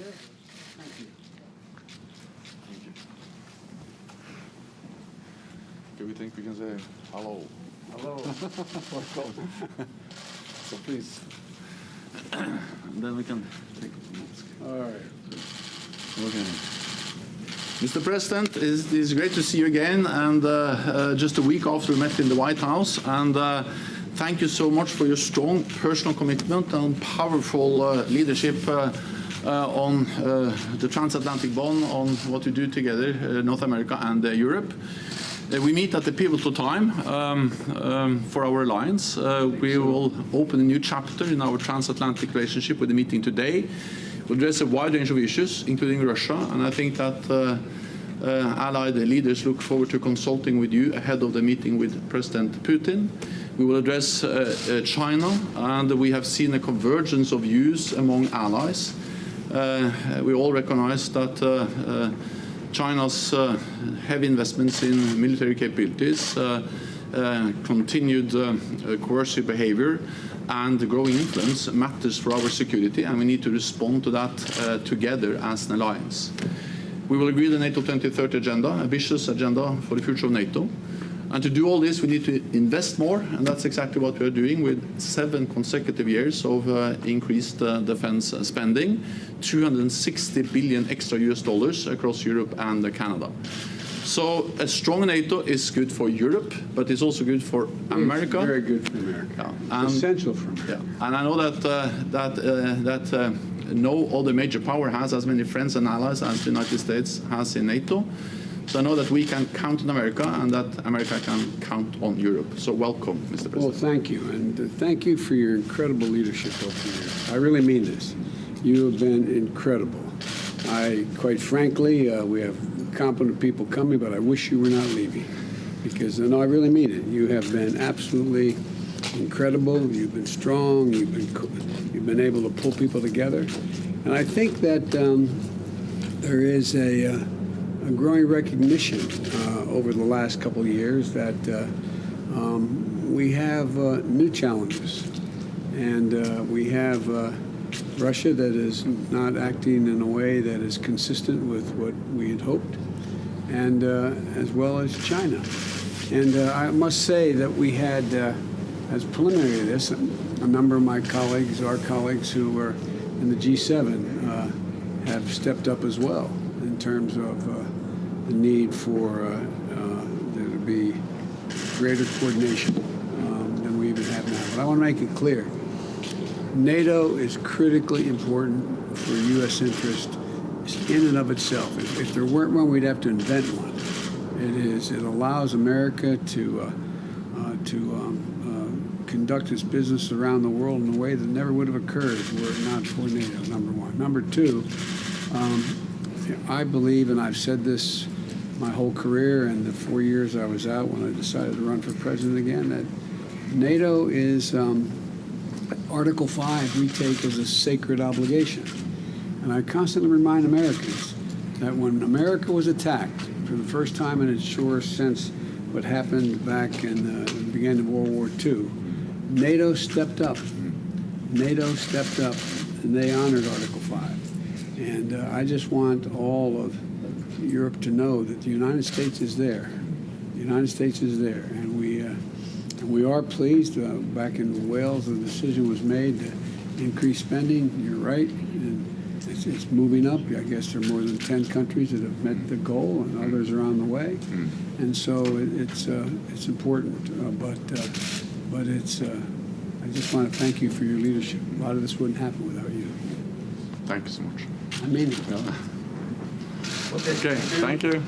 Okay. Thank you. Thank you. Do we think we can say hello? Hello. So please. And then we can take notes. All right. Okay. Mr. President, it's great to see you again, and just a week after we met in the White House, and thank you so much for your strong personal commitment and powerful leadership on the transatlantic bond, on what we do together, North America and Europe. We meet at a pivotal time for our alliance. We will open a new chapter in our transatlantic relationship with the meeting today. We'll address a wide range of issues, including Russia, and I think that allied leaders look forward to consulting with you ahead of the meeting with President Putin. We will address China, and we have seen a convergence of views among allies. We all recognize that China's heavy investments in military capabilities, continued coercive behavior, and growing influence matters for our security, and we need to respond to that together as an alliance. We will agree the NATO 2030 agenda, a ambitious agenda for the future of NATO. And to do all this, we need to invest more, and that's exactly what we are doing with 7 consecutive years of increased defense spending, 260 billion extra US dollars across Europe and Canada. So a strong NATO is good for Europe, but it's also good for America. It's very good for America. Yeah. Essential for America. Yeah. And I know that no other major power has as many friends and allies as the United States has in NATO. So I know that we can count on America, and that America can count on Europe. So welcome, Mr. President. Well, thank you, and thank you for your incredible leadership over the years. I really mean this. You have been incredible. Quite frankly, we have competent people coming, but I wish you were not leaving, because, no, I really mean it. You have been absolutely incredible. You've been strong. You've been able to pull people together, and I think that there is a growing recognition over the last couple of years that we have new challenges, and we have Russia that is not acting in a way that is consistent with what we had hoped, and as well as China. And I must say that we had, as preliminary to this, a number of my colleagues, our colleagues who were in the G7, have stepped up as well in terms of the need for there to be greater coordination than we even have now. But I want to make it clear, NATO is critically important for U.S. interest in and of itself. If there weren't one, we'd have to invent one. It allows America to conduct its business around the world in a way that never would have occurred were it not for NATO, number one. Number two, I believe, and I've said this my whole career and the 4 years I was out when I decided to run for president again, that NATO is Article 5 we take as a sacred obligation. And I constantly remind Americans that when America was attacked for the first time in its shores since what happened back in the beginning of World War II, NATO stepped up. NATO stepped up, and they honored Article 5. And I just want all of Europe to know that the United States is there. The United States is there, and we are pleased. Back in Wales, the decision was made to increase spending. You're right, and it's moving up. I guess there are more than 10 countries that have met the goal, and others are on the way. And so it's important, but it's. I just want to thank you for your leadership. A lot of this wouldn't happen without you. Thank you so much. I mean it. Okay, thank you.